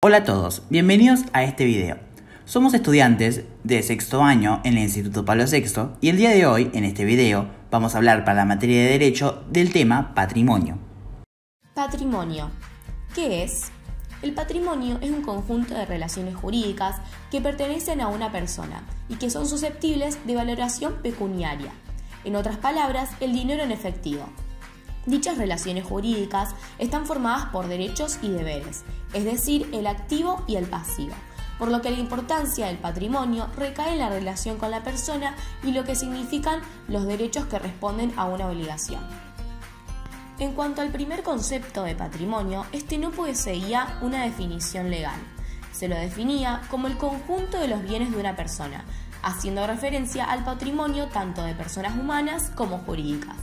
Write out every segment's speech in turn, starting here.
Hola a todos, bienvenidos a este video. Somos estudiantes de sexto año en el Instituto Pablo VI y el día de hoy, en este video, vamos a hablar para la materia de Derecho del tema patrimonio. Patrimonio. ¿Qué es? El patrimonio es un conjunto de relaciones jurídicas que pertenecen a una persona y que son susceptibles de valoración pecuniaria. En otras palabras, el dinero en efectivo. Dichas relaciones jurídicas están formadas por derechos y deberes, es decir, el activo y el pasivo, por lo que la importancia del patrimonio recae en la relación con la persona y lo que significan los derechos que responden a una obligación. En cuanto al primer concepto de patrimonio, este no poseía una definición legal. Se lo definía como el conjunto de los bienes de una persona, haciendo referencia al patrimonio tanto de personas humanas como jurídicas.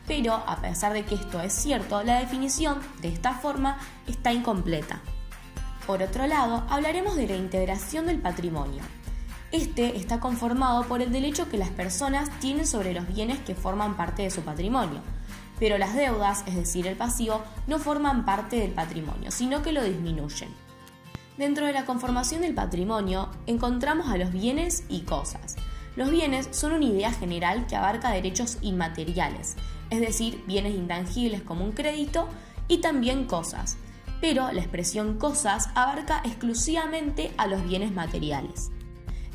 Pero, a pesar de que esto es cierto, la definición de esta forma está incompleta. Por otro lado, hablaremos de la integración del patrimonio. Este está conformado por el derecho que las personas tienen sobre los bienes que forman parte de su patrimonio, pero las deudas, es decir, el pasivo, no forman parte del patrimonio, sino que lo disminuyen. Dentro de la conformación del patrimonio, encontramos a los bienes y cosas. Los bienes son una idea general que abarca derechos inmateriales, es decir, bienes intangibles como un crédito y también cosas, pero la expresión cosas abarca exclusivamente a los bienes materiales.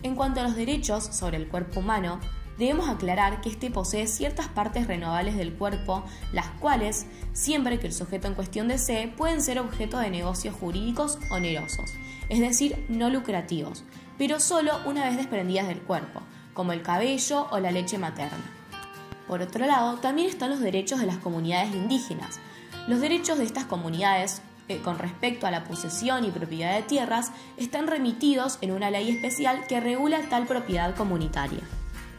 En cuanto a los derechos sobre el cuerpo humano, debemos aclarar que este posee ciertas partes renovables del cuerpo, las cuales, siempre que el sujeto en cuestión desee, pueden ser objeto de negocios jurídicos onerosos, es decir, no lucrativos, pero solo una vez desprendidas del cuerpo, como el cabello o la leche materna. Por otro lado, también están los derechos de las comunidades indígenas. Los derechos de estas comunidades con respecto a la posesión y propiedad de tierras están remitidos en una ley especial que regula tal propiedad comunitaria.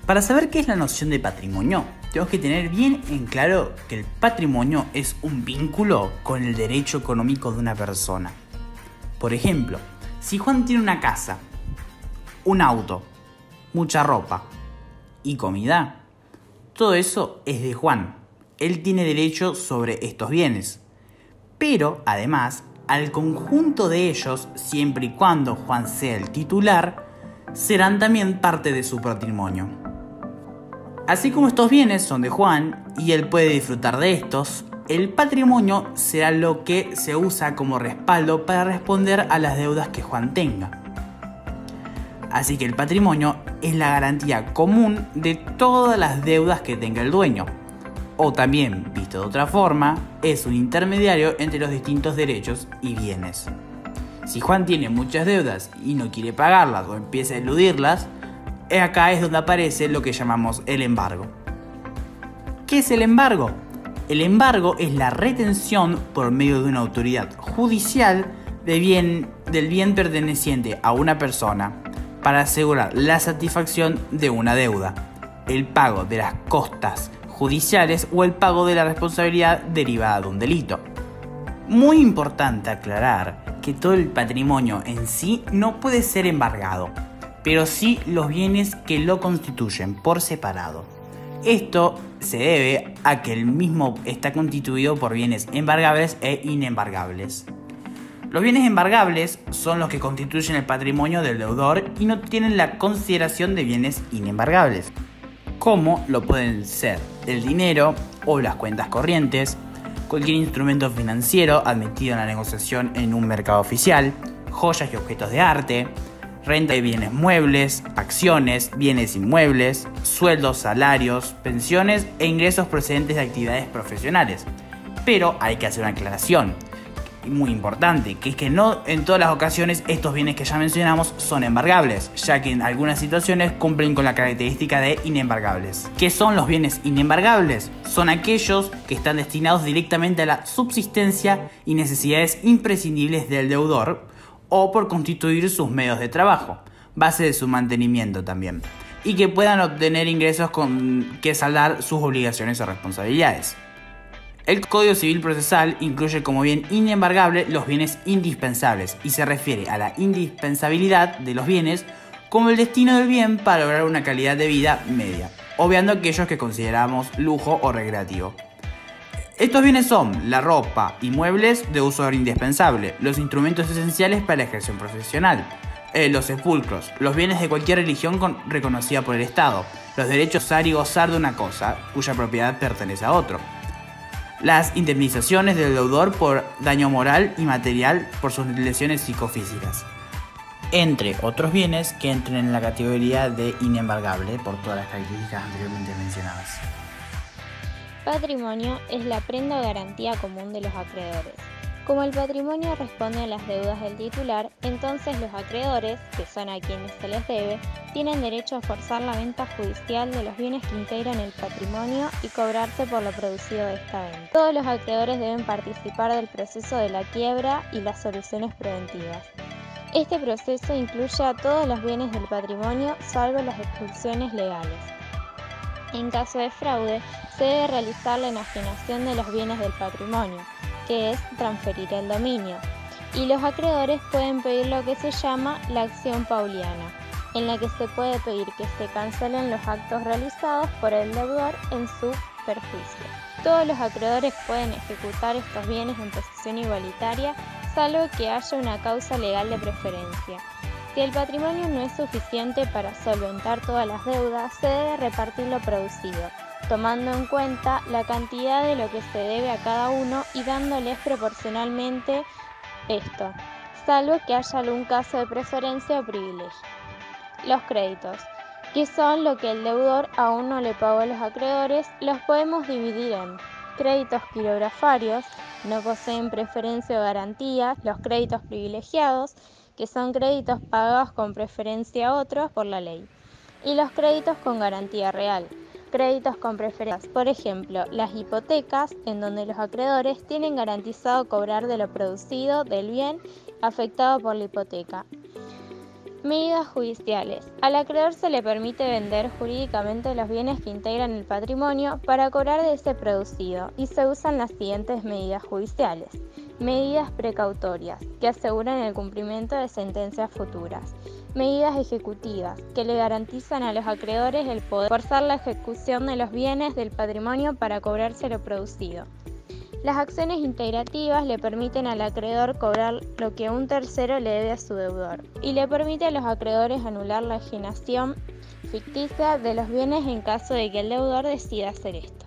Para saber qué es la noción de patrimonio, tenemos que tener bien en claro que el patrimonio es un vínculo con el derecho económico de una persona. Por ejemplo, si Juan tiene una casa, un auto, mucha ropa y comida, todo eso es de Juan. Él tiene derecho sobre estos bienes. Pero, además, al conjunto de ellos, siempre y cuando Juan sea el titular, serán también parte de su patrimonio. Así como estos bienes son de Juan y él puede disfrutar de estos, el patrimonio será lo que se usa como respaldo para responder a las deudas que Juan tenga. Así que el patrimonio es la garantía común de todas las deudas que tenga el dueño. O también, visto de otra forma, es un intermediario entre los distintos derechos y bienes. Si Juan tiene muchas deudas y no quiere pagarlas o empieza a eludirlas, acá es donde aparece lo que llamamos el embargo. ¿Qué es el embargo? El embargo es la retención por medio de una autoridad judicial del bien perteneciente a una persona para asegurar la satisfacción de una deuda, el pago de las costas judiciales o el pago de la responsabilidad derivada de un delito. Muy importante aclarar que todo el patrimonio en sí no puede ser embargado, pero sí los bienes que lo constituyen por separado. Esto se debe a que el mismo está constituido por bienes embargables e inembargables. Los bienes embargables son los que constituyen el patrimonio del deudor y no tienen la consideración de bienes inembargables, como lo pueden ser el dinero o las cuentas corrientes, cualquier instrumento financiero admitido en la negociación en un mercado oficial, joyas y objetos de arte, renta de bienes muebles, acciones, bienes inmuebles, sueldos, salarios, pensiones e ingresos procedentes de actividades profesionales. Pero hay que hacer una aclaración muy importante, que es que no en todas las ocasiones estos bienes que ya mencionamos son embargables, ya que en algunas situaciones cumplen con la característica de inembargables. ¿Qué son los bienes inembargables? Son aquellos que están destinados directamente a la subsistencia y necesidades imprescindibles del deudor o por constituir sus medios de trabajo, base de su mantenimiento también, y que puedan obtener ingresos con que saldar sus obligaciones o responsabilidades. El Código Civil Procesal incluye como bien inembargable los bienes indispensables y se refiere a la indispensabilidad de los bienes como el destino del bien para lograr una calidad de vida media, obviando aquellos que consideramos lujo o recreativo. Estos bienes son la ropa y muebles de uso indispensable, los instrumentos esenciales para la ejercicio profesional, los sepulcros, los bienes de cualquier religión reconocida por el Estado, los derechos a usar y gozar de una cosa cuya propiedad pertenece a otro, las indemnizaciones del deudor por daño moral y material por sus lesiones psicofísicas, entre otros bienes que entren en la categoría de inembargable por todas las características anteriormente mencionadas. Patrimonio es la prenda o garantía común de los acreedores. Como el patrimonio responde a las deudas del titular, entonces los acreedores, que son a quienes se les debe, tienen derecho a forzar la venta judicial de los bienes que integran el patrimonio y cobrarse por lo producido de esta venta. Todos los acreedores deben participar del proceso de la quiebra y las soluciones preventivas. Este proceso incluye a todos los bienes del patrimonio, salvo las exclusiones legales. En caso de fraude, se debe realizar la enajenación de los bienes del patrimonio, que es transferir el dominio, y los acreedores pueden pedir lo que se llama la acción pauliana, en la que se puede pedir que se cancelen los actos realizados por el deudor en su perjuicio. Todos los acreedores pueden ejecutar estos bienes en posesión igualitaria, salvo que haya una causa legal de preferencia. Si el patrimonio no es suficiente para solventar todas las deudas, se debe repartir lo producido, tomando en cuenta la cantidad de lo que se debe a cada uno y dándoles proporcionalmente esto, salvo que haya algún caso de preferencia o privilegio. Los créditos, que son lo que el deudor aún no le pagó a los acreedores, los podemos dividir en créditos quirografarios, no poseen preferencia o garantía, los créditos privilegiados, que son créditos pagados con preferencia a otros por la ley, y los créditos con garantía real, créditos con preferencias, por ejemplo, las hipotecas, en donde los acreedores tienen garantizado cobrar de lo producido del bien afectado por la hipoteca. Medidas judiciales. Al acreedor se le permite vender jurídicamente los bienes que integran el patrimonio para cobrar de ese producido y se usan las siguientes medidas judiciales. Medidas precautorias, que aseguran el cumplimiento de sentencias futuras. Medidas ejecutivas, que le garantizan a los acreedores el poder forzar la ejecución de los bienes del patrimonio para cobrarse lo producido. Las acciones integrativas le permiten al acreedor cobrar lo que un tercero le debe a su deudor y le permite a los acreedores anular la enajenación ficticia de los bienes en caso de que el deudor decida hacer esto.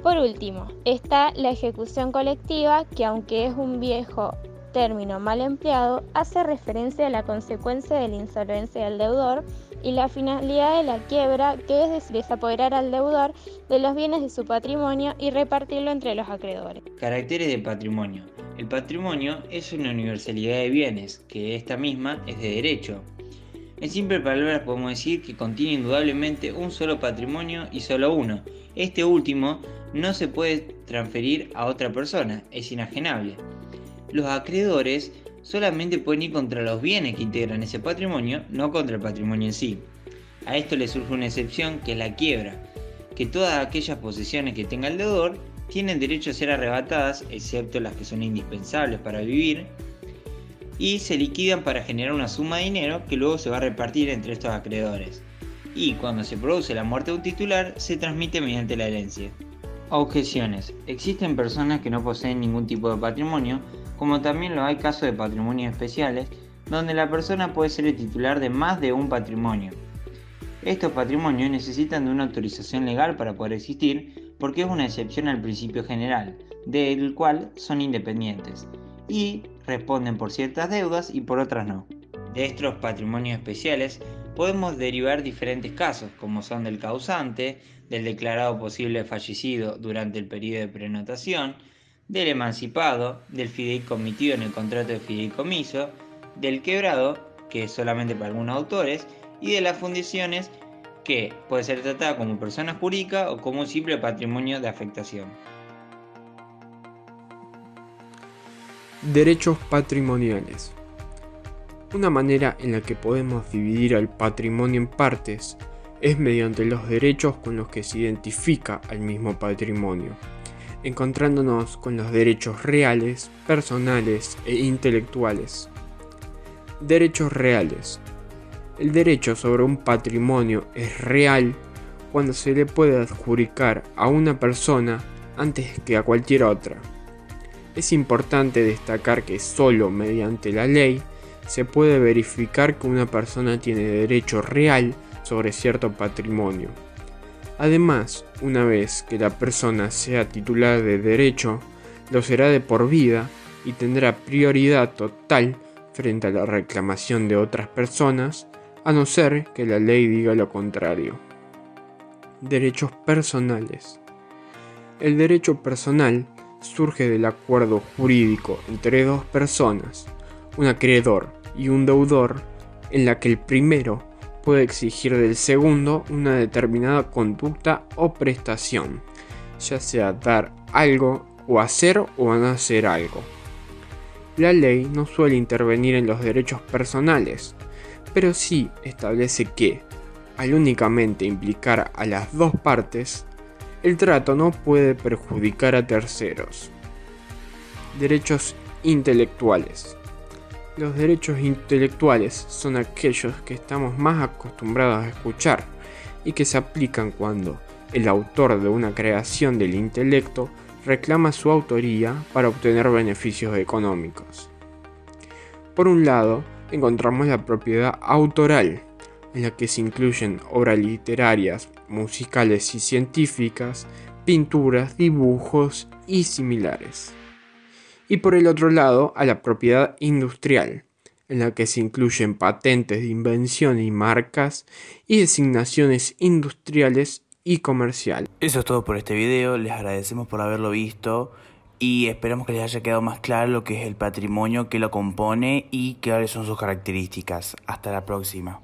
Por último, está la ejecución colectiva, que aunque es un viejo término mal empleado, hace referencia a la consecuencia de la insolvencia del deudor y la finalidad de la quiebra, que es desapoderar al deudor de los bienes de su patrimonio y repartirlo entre los acreedores. Caracteres de patrimonio. El patrimonio es una universalidad de bienes, que esta misma es de derecho. En simples palabras podemos decir que contiene indudablemente un solo patrimonio y solo uno. Este último no se puede transferir a otra persona, es inajenable. Los acreedores solamente pueden ir contra los bienes que integran ese patrimonio, no contra el patrimonio en sí. A esto le surge una excepción, que es la quiebra, que todas aquellas posesiones que tenga el deudor tienen derecho a ser arrebatadas, excepto las que son indispensables para vivir, y se liquidan para generar una suma de dinero que luego se va a repartir entre estos acreedores. Y cuando se produce la muerte de un titular, se transmite mediante la herencia. Objeciones. Existen personas que no poseen ningún tipo de patrimonio, como también lo hay casos de patrimonios especiales, donde la persona puede ser el titular de más de un patrimonio. Estos patrimonios necesitan de una autorización legal para poder existir, porque es una excepción al principio general, del cual son independientes, y responden por ciertas deudas y por otras no. De estos patrimonios especiales podemos derivar diferentes casos, como son del causante, del declarado posible fallecido durante el periodo de prenotación, del emancipado, del fideicomitido en el contrato de fideicomiso, del quebrado, que es solamente para algunos autores, y de las fundaciones, que puede ser tratada como persona jurídica o como un simple patrimonio de afectación. Derechos patrimoniales. Una manera en la que podemos dividir al patrimonio en partes es mediante los derechos con los que se identifica al mismo patrimonio, encontrándonos con los derechos reales, personales e intelectuales. Derechos reales. El derecho sobre un patrimonio es real cuando se le puede adjudicar a una persona antes que a cualquier otra. Es importante destacar que solo mediante la ley se puede verificar que una persona tiene derecho real sobre cierto patrimonio. Además, una vez que la persona sea titular de derecho, lo será de por vida y tendrá prioridad total frente a la reclamación de otras personas, a no ser que la ley diga lo contrario. Derechos personales. El derecho personal surge del acuerdo jurídico entre dos personas, un acreedor y un deudor, en la que el primero puede exigir del segundo una determinada conducta o prestación, ya sea dar algo o hacer o no hacer algo. La ley no suele intervenir en los derechos personales, pero sí establece que, al únicamente implicar a las dos partes, el trato no puede perjudicar a terceros. Derechos intelectuales. Los derechos intelectuales son aquellos que estamos más acostumbrados a escuchar y que se aplican cuando el autor de una creación del intelecto reclama su autoría para obtener beneficios económicos. Por un lado, encontramos la propiedad autoral, en la que se incluyen obras literarias, musicales y científicas, pinturas, dibujos y similares. Y por el otro lado, a la propiedad industrial, en la que se incluyen patentes de invención y marcas y designaciones industriales y comerciales. Eso es todo por este video, les agradecemos por haberlo visto y esperamos que les haya quedado más claro lo que es el patrimonio, qué lo compone y cuáles son sus características. Hasta la próxima.